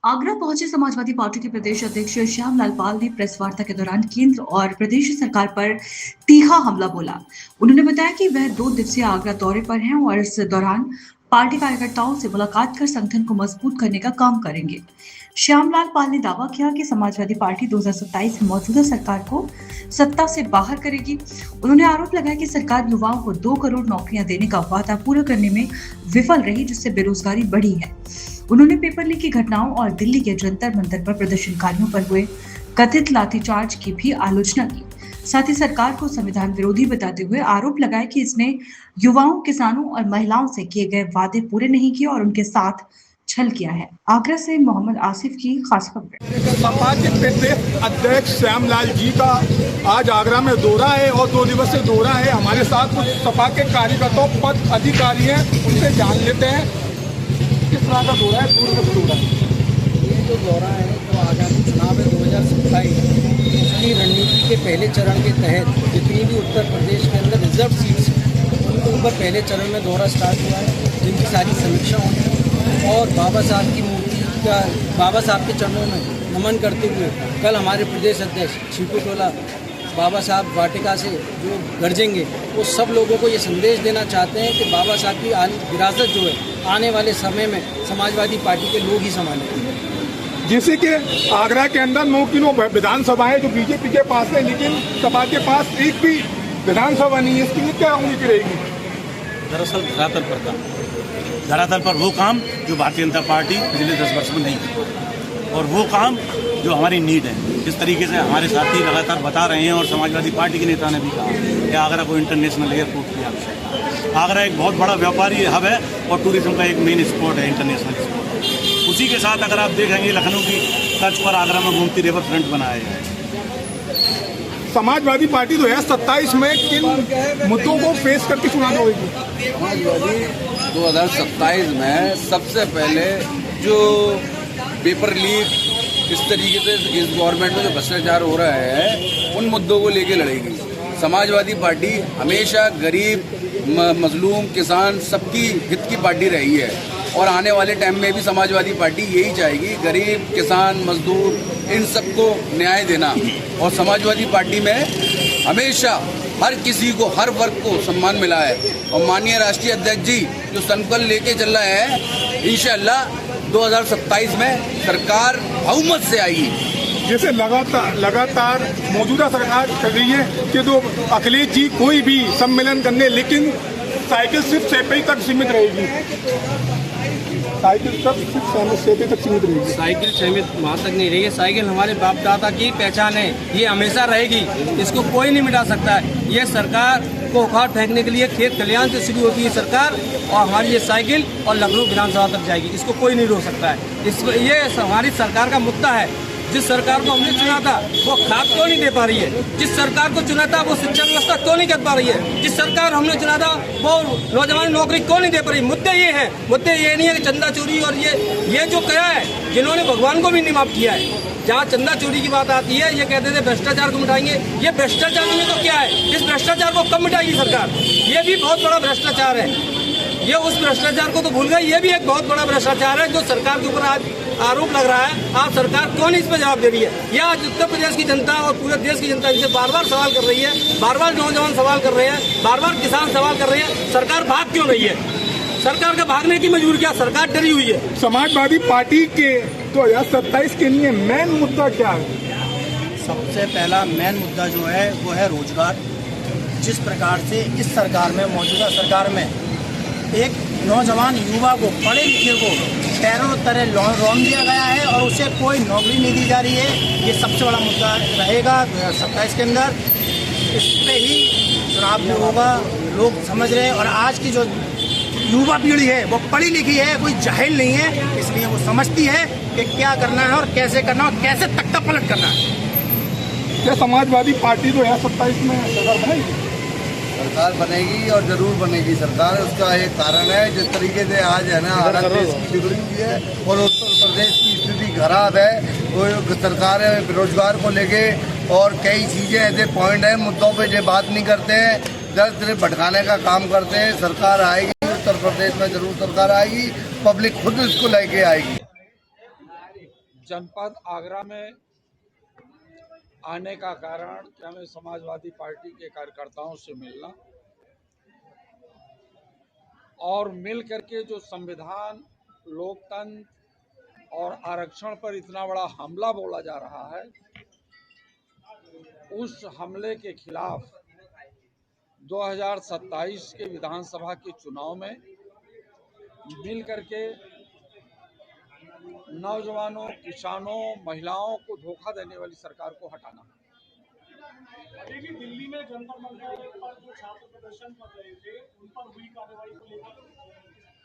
आगरा पहुंचे समाजवादी पार्टी के प्रदेश अध्यक्ष श्यामलाल पाल ने प्रेस वार्ता के दौरान केंद्र और प्रदेश सरकार पर तीखा हमला बोला। उन्होंने बताया कि वह 2 दिवसीय आगरा दौरे पर हैं और इस दौरान पार्टी कार्यकर्ताओं से मुलाकात कर संगठन को मजबूत करने का काम करेंगे। श्यामलाल पाल ने दावा किया कि समाजवादी पार्टी 2027 में मौजूदा सरकार को सत्ता से बाहर करेगी। उन्होंने आरोप लगाया कि सरकार युवाओं को 2 करोड़ नौकरियां देने का वादा पूरा करने में विफल रही, जिससे बेरोजगारी बढ़ी है। उन्होंने पेपर लीक की घटनाओं और दिल्ली के जंतर मंतर पर प्रदर्शनकारियों पर हुए कथित लाठीचार्ज की भी आलोचना की। साथ ही सरकार को संविधान विरोधी बताते हुए आरोप लगाया कि इसने युवाओं, किसानों और महिलाओं से किए गए वादे पूरे नहीं किए और उनके साथ छल किया है। आगरा से मोहम्मद आसिफ की खास खबर। सपा के प्रदेश अध्यक्ष श्यामलाल जी का आज आगरा में दौरा है और 2 दिवसीय दौरा है। हमारे साथ कुछ सपा के कार्यकर्ताओं, पद अधिकारी हैं, उनसे जान लेते हैं किस तरह का दौरा है, पूर्व का दौरा है। ये जो दौरा है तो आगामी चुनाव है 2027 उसकी रणनीति के पहले चरण के तहत जितनी भी उत्तर प्रदेश के अंदर रिजर्व सीट्स उनके ऊपर पहले चरण में दौरा स्टार्ट हुआ है, जिनकी सारी समीक्षा होगी और बाबा साहब की मूर्ति का, बाबा साहब के चरणों में नमन करते हुए कल हमारे प्रदेश अध्यक्ष छीपू टोला बाबा साहब वाटिका से जो गरजेंगे वो सब लोगों को ये संदेश देना चाहते हैं कि बाबा साहब की विरासत जो है आने वाले समय में समाजवादी पार्टी के लोग ही संभालेंगे। जैसे कि आगरा के अंदर 9 किलो विधानसभाएं जो बीजेपी के पास है, लेकिन सपा के पास एक भी विधानसभा नहीं है, इसके लिए क्या उम्मीद रहेगी? दरअसल धरातल पर वो काम जो भारतीय जनता पार्टी पिछले 10 वर्ष में नहीं की और वो काम जो हमारी नीड है। जिस तरीके से हमारे साथी लगातार बता रहे हैं और समाजवादी पार्टी के नेता ने भी कहा कि आगरा को इंटरनेशनल एयरपोर्ट की आवश्यकता है। आगरा एक बहुत बड़ा व्यापारी हब है और टूरिज्म का एक मेन स्पॉट है, इंटरनेशनल स्पॉट। उसी के साथ अगर आप देखेंगे लखनऊ की तर्ज पर आगरा में गोमती रिवर फ्रंट बनाया जाए। समाजवादी पार्टी 2027 में किन मुद्दों को फेस करके चुनाव होगी? समाजवादी 2027 में सबसे पहले जो पेपर लीक, इस तरीके से इस गवर्नमेंट में जो भ्रष्टाचार हो रहा है उन मुद्दों को लेके लड़ेगी। समाजवादी पार्टी हमेशा गरीब, मजलूम, किसान सबकी हित की पार्टी रही है और आने वाले टाइम में भी समाजवादी पार्टी यही चाहेगी, गरीब, किसान, मजदूर इन सबको न्याय देना। और समाजवादी पार्टी में हमेशा हर किसी को, हर वर्ग को सम्मान मिला है और माननीय राष्ट्रीय अध्यक्ष जी जो संकल्प लेके चल रहे हैं, इंशाअल्लाह 2027 में सरकार बहुमत से आएगी। जैसे लगातार मौजूदा सरकार कर रही है कि तो अखिलेश जी कोई भी सम्मेलन करने, लेकिन साइकिल सिर्फ सेपई तक सीमित रहेगी। साइकिल तक सीमित रहेगी। साइकिल सीमित वहाँ तक नहीं रहेगी। साइकिल हमारे बाप दादा की पहचान है, ये हमेशा रहेगी, इसको कोई नहीं मिटा सकता है। ये सरकार को उखाड़ फेंकने के लिए खेत खलियान से शुरू होती है सरकार और हमारी ये साइकिल और लखनऊ विधानसभा तक जाएगी, इसको कोई नहीं रोक सकता है। ये हमारी सरकार का मुद्दा है। जिस सरकार को हमने चुना था वो खाद क्यों नहीं दे पा रही है? जिस सरकार को चुना था वो शिक्षा व्यवस्था क्यों नहीं कर पा रही है? जिस सरकार हमने चुना था वो नौजवान नौकरी क्यों नहीं दे पा रही? मुद्दे ये हैं। मुद्दे ये नहीं है कि चंदा चोरी और ये जो कहा है, जिन्होंने भगवान को भी नहीं माफ किया है। जहाँ चंदा चोरी की बात आती है, ये कहते थे भ्रष्टाचार को मिटाएंगे। ये भ्रष्टाचार नहीं है तो क्या है? इस भ्रष्टाचार को कब मिटाएगी सरकार? ये भी बहुत बड़ा भ्रष्टाचार है। ये उस भ्रष्टाचार को तो भूल गए, ये भी एक बहुत बड़ा भ्रष्टाचार है जो सरकार के ऊपर आज आरोप लग रहा है। आप सरकार क्यों नहीं इस पर जवाब दे रही है? यह आज उत्तर प्रदेश की जनता और पूरे देश की जनता इसे बार बार सवाल कर रही है, बार बार नौजवान सवाल कर रहे हैं, बार बार किसान सवाल कर रहे हैं, सरकार भाग क्यों रही है? सरकार का भागने की मजबूरी क्या? सरकार डरी हुई है। समाजवादी पार्टी के 2027 के लिए मेन मुद्दा क्या है? सबसे पहला मेन मुद्दा जो है वो है रोजगार। जिस प्रकार से इस सरकार में, मौजूदा सरकार में एक नौजवान युवा को, पढ़े लिखे को पैरों तरह लोन दिया गया है और उसे कोई नौकरी नहीं दी जा रही है, ये सबसे बड़ा मुद्दा रहेगा 2027 के अंदर। इस पर ही चुनाव में होगा, लोग समझ रहे हैं। और आज की जो युवा पीढ़ी है वो पढ़ी लिखी है, कोई जाहिल नहीं है, इसलिए वो समझती है कि क्या करना है और कैसे करना है और कैसे तख्ता पलट करना है। क्या समाजवादी पार्टी 2027 में सरकार बनेगी? सरकार बनेगी और जरूर बनेगी सरकार। उसका एक कारण है, जिस तरीके से आज है ना हालत देश की बिगड़ी हुई है और उत्तर प्रदेश की स्थिति खराब है। वो सरकार बेरोजगार को लेके और कई चीज़ें ऐसे पॉइंट हैं, मुद्दों पे जो बात नहीं करते हैं, दर दर भटकाने का काम करते हैं। सरकार आएगी, उत्तर प्रदेश में जरूर सरकार आएगी, पब्लिक खुद इसको लेके आएगी। जनपद आगरा में आने का कारण कि हमें समाजवादी पार्टी के कार्यकर्ताओं से मिलना और मिल करके जो संविधान, लोकतंत्र और आरक्षण पर इतना बड़ा हमला बोला जा रहा है, उस हमले के खिलाफ 2027 के विधानसभा के चुनाव में मिल करके नौजवानों, किसानों, महिलाओं को धोखा देने वाली सरकार को हटाना। देखिए, दिल्ली में जंतर मंतर पर जो छात्र प्रदर्शन कर रहे थे, उन पर हुई कार्रवाई को लेकर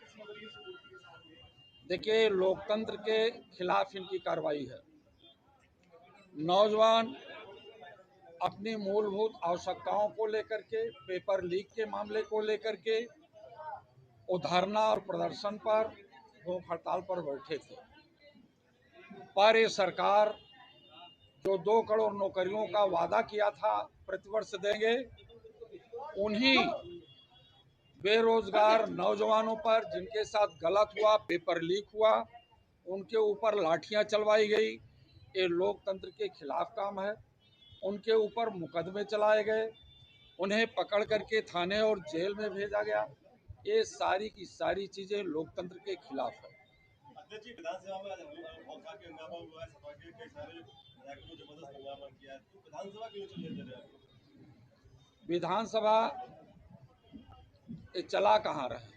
किस नजरिए से देखती है साहब? देखिए, लोकतंत्र के खिलाफ इनकी कार्रवाई है। नौजवान अपनी मूलभूत आवश्यकताओं को लेकर के, पेपर लीक के मामले को लेकर के वो धरना और प्रदर्शन पर, भूख हड़ताल पर बैठे थे। पर ये सरकार जो 2 करोड़ नौकरियों का वादा किया था प्रतिवर्ष देंगे, उन्हीं बेरोजगार नौजवानों पर जिनके साथ गलत हुआ, पेपर लीक हुआ, उनके ऊपर लाठियां चलवाई गई। ये लोकतंत्र के खिलाफ काम है। उनके ऊपर मुकदमे चलाए गए, उन्हें पकड़ करके थाने और जेल में भेजा गया। ये सारी की सारी चीजें लोकतंत्र के खिलाफ है। अध्यक्ष जी, विधानसभा में मौका के हंगामा हुआ है, सपा के कई सारे विधायकों ने जबरदस्त हंगामा किया है, तो विधानसभा क्यों चलने दे रहे हैं? विधानसभा ये चला कहाँ रहे?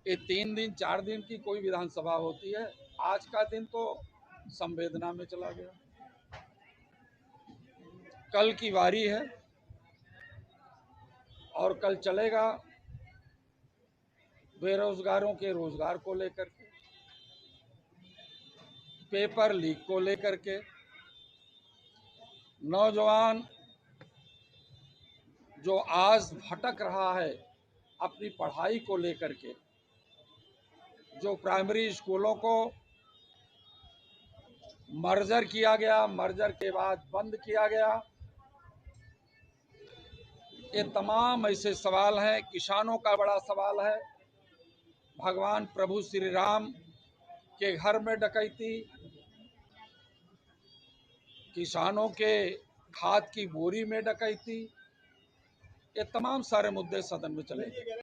ये 3 दिन 4 दिन की कोई विधानसभा होती है? आज का दिन तो संवेदना में चला गया। कल की बारी है और कल चलेगा बेरोजगारों के रोजगार को लेकर के, पेपर लीक को लेकर के, नौजवान जो आज भटक रहा है अपनी पढ़ाई को लेकर के, जो प्राइमरी स्कूलों को मर्जर किया गया, मर्जर के बाद बंद किया गया, ये तमाम ऐसे सवाल हैं। किसानों का बड़ा सवाल है। भगवान प्रभु श्री राम के घर में डकैती, किसानों के खाद की बोरी में डकैती, ये तमाम सारे मुद्दे सदन में चले।